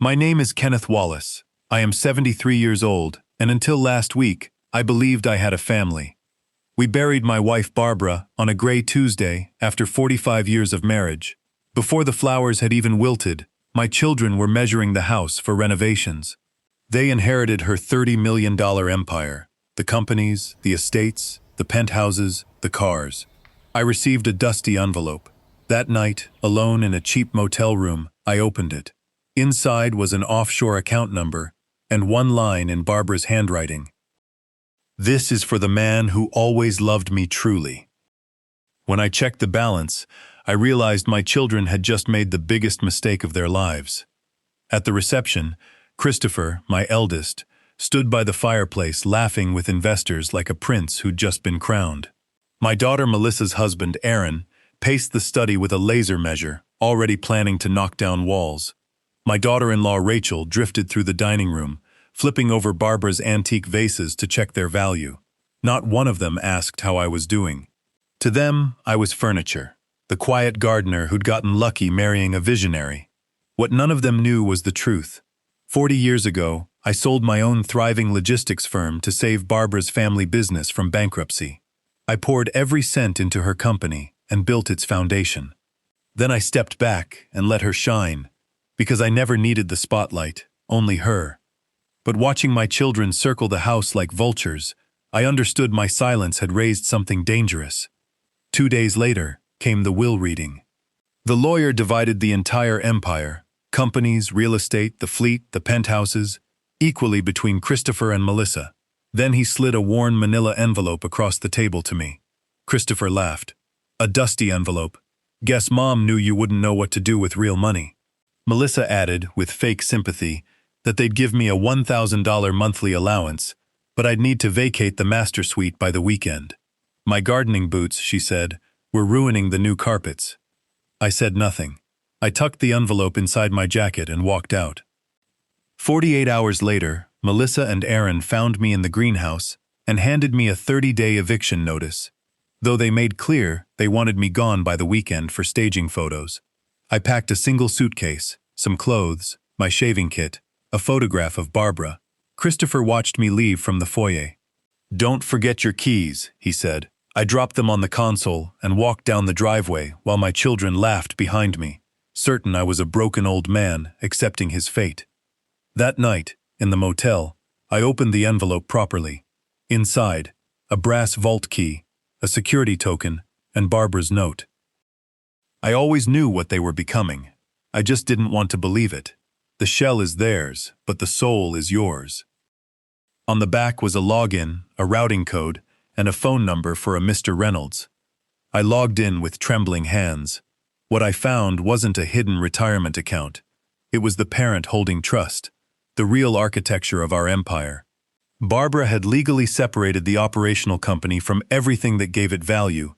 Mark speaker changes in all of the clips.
Speaker 1: My name is Kenneth Wallace. I am 73 years old, and until last week, I believed I had a family. We buried my wife Barbara on a gray Tuesday after 45 years of marriage. Before the flowers had even wilted, my children were measuring the house for renovations. They inherited her $30 million empire, the companies, the estates, the penthouses, the cars. I received a dusty envelope. That night, alone in a cheap motel room, I opened it. Inside was an offshore account number and one line in Barbara's handwriting. "This is for the man who always loved me truly." When I checked the balance, I realized my children had just made the biggest mistake of their lives. At the reception, Christopher, my eldest, stood by the fireplace laughing with investors like a prince who'd just been crowned. My daughter Melissa's husband, Aaron, paced the study with a laser measure, already planning to knock down walls. My daughter-in-law Rachel drifted through the dining room, flipping over Barbara's antique vases to check their value. Not one of them asked how I was doing. To them, I was furniture, the quiet gardener who'd gotten lucky marrying a visionary. What none of them knew was the truth. 40 years ago, I sold my own thriving logistics firm to save Barbara's family business from bankruptcy. I poured every cent into her company and built its foundation. Then I stepped back and let her shine, because I never needed the spotlight, only her. But watching my children circle the house like vultures, I understood my silence had raised something dangerous. 2 days later came the will reading. The lawyer divided the entire empire, companies, real estate, the fleet, the penthouses, equally between Christopher and Melissa. Then he slid a worn manila envelope across the table to me. Christopher laughed. "A dusty envelope. Guess Mom knew you wouldn't know what to do with real money." Melissa added, with fake sympathy, that they'd give me a $1,000 monthly allowance, but I'd need to vacate the master suite by the weekend. My gardening boots, she said, were ruining the new carpets. I said nothing. I tucked the envelope inside my jacket and walked out. 48 hours later, Melissa and Aaron found me in the greenhouse and handed me a 30-day eviction notice, though they made clear they wanted me gone by the weekend for staging photos. I packed a single suitcase, some clothes, my shaving kit, a photograph of Barbara. Christopher watched me leave from the foyer. "Don't forget your keys," he said. I dropped them on the console and walked down the driveway while my children laughed behind me, certain I was a broken old man accepting his fate. That night, in the motel, I opened the envelope properly. Inside, a brass vault key, a security token, and Barbara's note. I always knew what they were becoming. I just didn't want to believe it. The shell is theirs, but the soul is yours. On the back was a login, a routing code, and a phone number for a Mr. Reynolds. I logged in with trembling hands. What I found wasn't a hidden retirement account. It was the parent holding trust, the real architecture of our empire. Barbara had legally separated the operational company from everything that gave it value: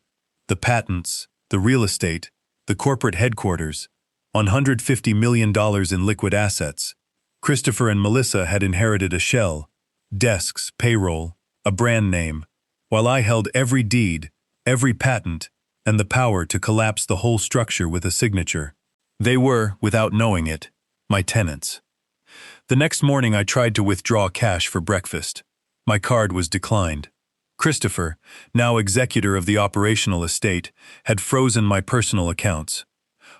Speaker 1: the patents, the real estate, the corporate headquarters, $150 million in liquid assets. Christopher and Melissa had inherited a shell, desks, payroll, a brand name, while I held every deed, every patent, and the power to collapse the whole structure with a signature. They were, without knowing it, my tenants. The next morning I tried to withdraw cash for breakfast. My card was declined. Christopher, now executor of the operational estate, had frozen my personal accounts,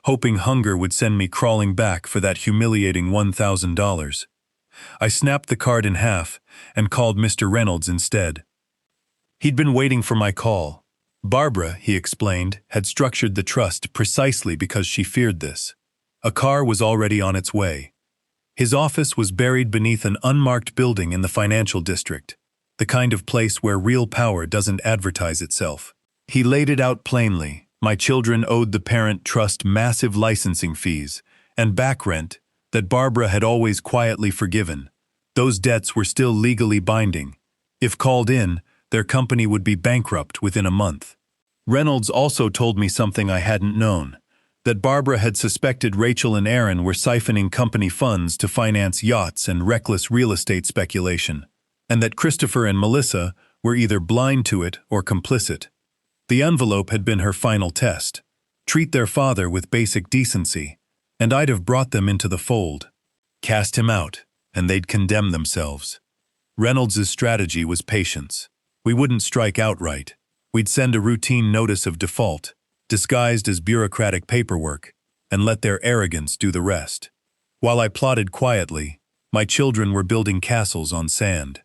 Speaker 1: hoping hunger would send me crawling back for that humiliating $1,000. I snapped the card in half and called Mr. Reynolds instead. He'd been waiting for my call. Barbara, he explained, had structured the trust precisely because she feared this. A car was already on its way. His office was buried beneath an unmarked building in the financial district, the kind of place where real power doesn't advertise itself. He laid it out plainly. My children owed the parent trust massive licensing fees and back rent that Barbara had always quietly forgiven. Those debts were still legally binding. If called in, their company would be bankrupt within a month. Reynolds also told me something I hadn't known, that Barbara had suspected Rachel and Aaron were siphoning company funds to finance yachts and reckless real estate speculation, and that Christopher and Melissa were either blind to it or complicit. The envelope had been her final test. Treat their father with basic decency, and I'd have brought them into the fold. Cast him out, and they'd condemn themselves. Reynolds's strategy was patience. We wouldn't strike outright. We'd send a routine notice of default, disguised as bureaucratic paperwork, and let their arrogance do the rest. While I plotted quietly, my children were building castles on sand.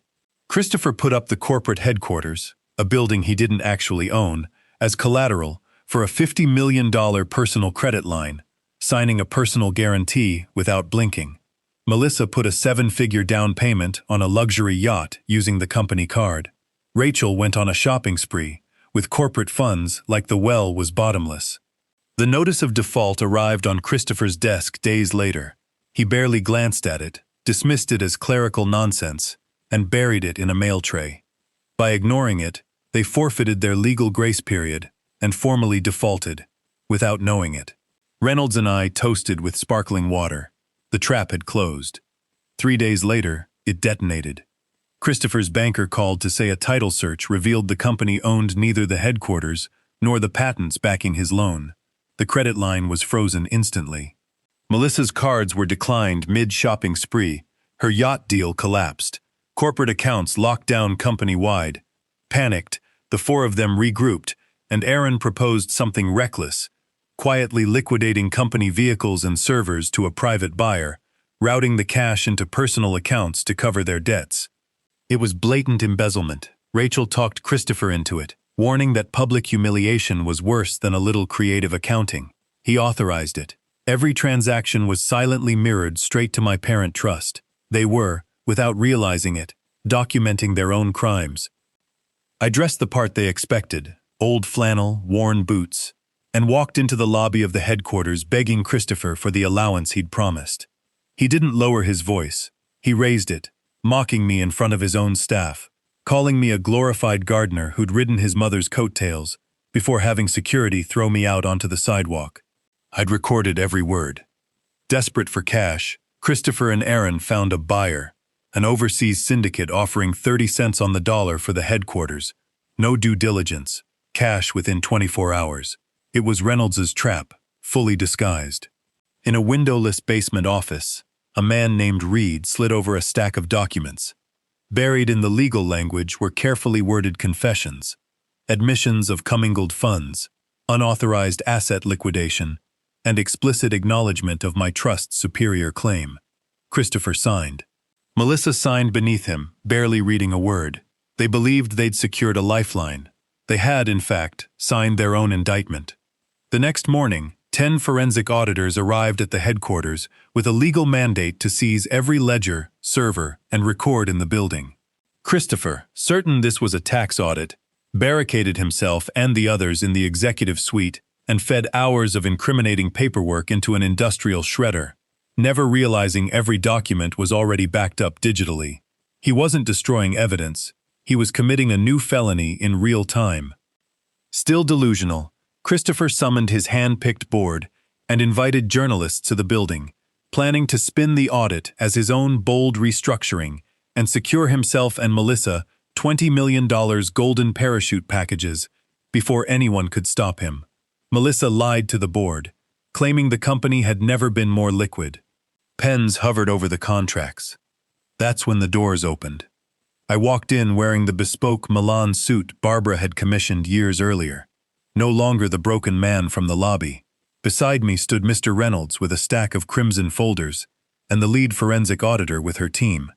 Speaker 1: Christopher put up the corporate headquarters, a building he didn't actually own, as collateral for a $50 million personal credit line, signing a personal guarantee without blinking. Melissa put a 7-figure down payment on a luxury yacht using the company card. Rachel went on a shopping spree, with corporate funds like the well was bottomless. The notice of default arrived on Christopher's desk days later. He barely glanced at it, dismissed it as clerical nonsense, and buried it in a mail tray. By ignoring it, they forfeited their legal grace period and formally defaulted, without knowing it. Reynolds and I toasted with sparkling water. The trap had closed. 3 days later, it detonated. Christopher's banker called to say a title search revealed the company owned neither the headquarters nor the patents backing his loan. The credit line was frozen instantly. Melissa's cards were declined mid-shopping spree. Her yacht deal collapsed. Corporate accounts locked down company-wide. Panicked, the 4 of them regrouped, and Aaron proposed something reckless, quietly liquidating company vehicles and servers to a private buyer, routing the cash into personal accounts to cover their debts. It was blatant embezzlement. Rachel talked Christopher into it, warning that public humiliation was worse than a little creative accounting. He authorized it. Every transaction was silently mirrored straight to my parent trust. They were, without realizing it, documenting their own crimes. I dressed the part they expected, old flannel, worn boots, and walked into the lobby of the headquarters begging Christopher for the allowance he'd promised. He didn't lower his voice. He raised it, mocking me in front of his own staff, calling me a glorified gardener who'd ridden his mother's coattails before having security throw me out onto the sidewalk. I'd recorded every word. Desperate for cash, Christopher and Aaron found a buyer, an overseas syndicate offering 30 cents on the dollar for the headquarters. No due diligence. Cash within 24 hours. It was Reynolds's trap, fully disguised. In a windowless basement office, a man named Reed slid over a stack of documents. Buried in the legal language were carefully worded confessions, admissions of commingled funds, unauthorized asset liquidation, and explicit acknowledgement of my trust's superior claim. Christopher signed. Melissa signed beneath him, barely reading a word. They believed they'd secured a lifeline. They had, in fact, signed their own indictment. The next morning, 10 forensic auditors arrived at the headquarters with a legal mandate to seize every ledger, server, and record in the building. Christopher, certain this was a tax audit, barricaded himself and the others in the executive suite and fed hours of incriminating paperwork into an industrial shredder, never realizing every document was already backed up digitally. He wasn't destroying evidence. He was committing a new felony in real time. Still delusional, Christopher summoned his hand-picked board and invited journalists to the building, planning to spin the audit as his own bold restructuring and secure himself and Melissa $20 million golden parachute packages before anyone could stop him. Melissa lied to the board, claiming the company had never been more liquid. Pens hovered over the contracts. That's when the doors opened. I walked in wearing the bespoke Milan suit Barbara had commissioned years earlier. No longer the broken man from the lobby. Beside me stood Mr. Reynolds with a stack of crimson folders, and the lead forensic auditor with her team.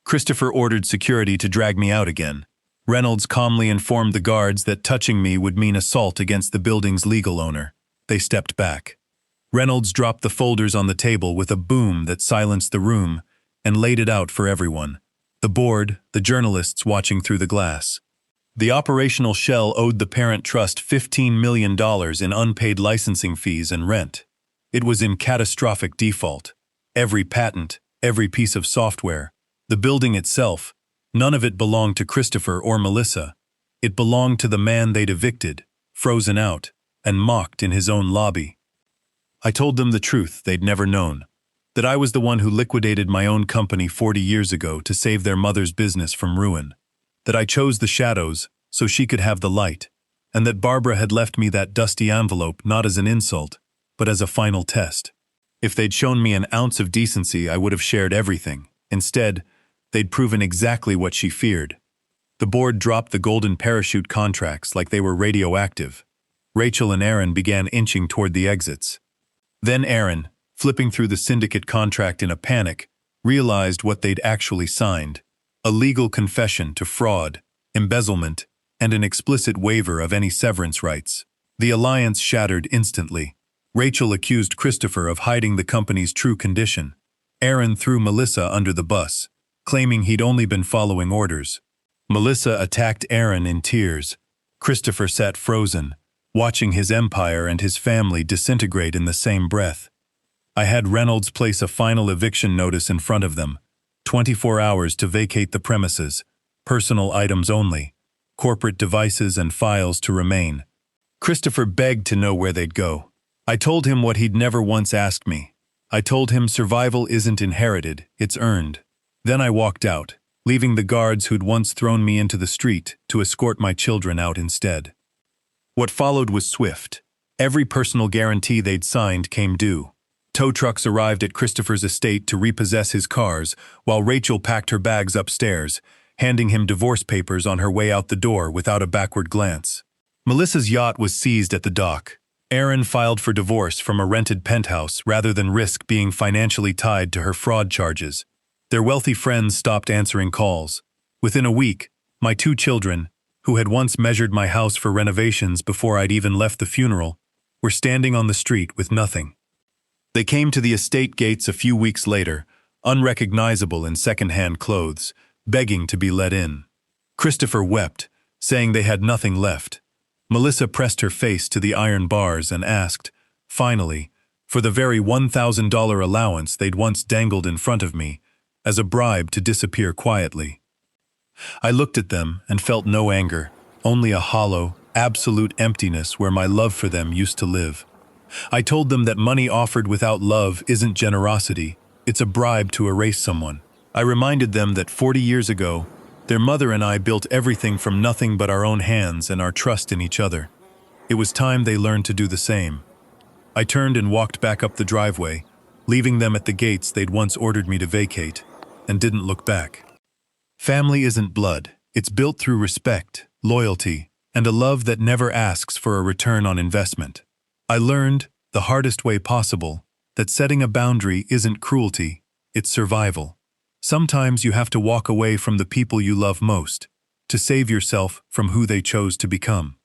Speaker 1: Christopher ordered security to drag me out again. Reynolds calmly informed the guards that touching me would mean assault against the building's legal owner. They stepped back. Reynolds dropped the folders on the table with a boom that silenced the room and laid it out for everyone. The board, the journalists watching through the glass. The operational shell owed the parent trust $15 million in unpaid licensing fees and rent. It was in catastrophic default. Every patent, every piece of software, the building itself, none of it belonged to Christopher or Melissa. It belonged to the man they'd evicted, frozen out, and mocked in his own lobby. I told them the truth they'd never known, that I was the one who liquidated my own company 40 years ago to save their mother's business from ruin, that I chose the shadows so she could have the light, and that Barbara had left me that dusty envelope not as an insult, but as a final test. If they'd shown me an ounce of decency, I would have shared everything. Instead, they'd proven exactly what she feared. The board dropped the golden parachute contracts like they were radioactive. Rachel and Aaron began inching toward the exits. Then Aaron, flipping through the syndicate contract in a panic, realized what they'd actually signed: a legal confession to fraud, embezzlement, and an explicit waiver of any severance rights. The alliance shattered instantly. Rachel accused Christopher of hiding the company's true condition. Aaron threw Melissa under the bus, claiming he'd only been following orders. Melissa attacked Aaron in tears. Christopher sat frozen, watching his empire and his family disintegrate in the same breath. I had Reynolds place a final eviction notice in front of them: 24 hours to vacate the premises, personal items only, corporate devices and files to remain. Christopher begged to know where they'd go. I told him what he'd never once asked me. I told him survival isn't inherited, it's earned. Then I walked out, leaving the guards who'd once thrown me into the street to escort my children out instead. What followed was swift. Every personal guarantee they'd signed came due. Tow trucks arrived at Christopher's estate to repossess his cars, while Rachel packed her bags upstairs, handing him divorce papers on her way out the door without a backward glance. Melissa's yacht was seized at the dock. Aaron filed for divorce from a rented penthouse rather than risk being financially tied to her fraud charges. Their wealthy friends stopped answering calls. Within a week, my 2 children, who had once measured my house for renovations before I'd even left the funeral, were standing on the street with nothing. They came to the estate gates a few weeks later, unrecognizable in second-hand clothes, begging to be let in. Christopher wept, saying they had nothing left. Melissa pressed her face to the iron bars and asked, finally, for the very $1,000 allowance they'd once dangled in front of me, as a bribe to disappear quietly. I looked at them and felt no anger, only a hollow, absolute emptiness where my love for them used to live. I told them that money offered without love isn't generosity, it's a bribe to erase someone. I reminded them that 40 years ago, their mother and I built everything from nothing but our own hands and our trust in each other. It was time they learned to do the same. I turned and walked back up the driveway, leaving them at the gates they'd once ordered me to vacate, and didn't look back. Family isn't blood. It's built through respect, loyalty, and a love that never asks for a return on investment. I learned, the hardest way possible, that setting a boundary isn't cruelty, it's survival. Sometimes you have to walk away from the people you love most, to save yourself from who they chose to become.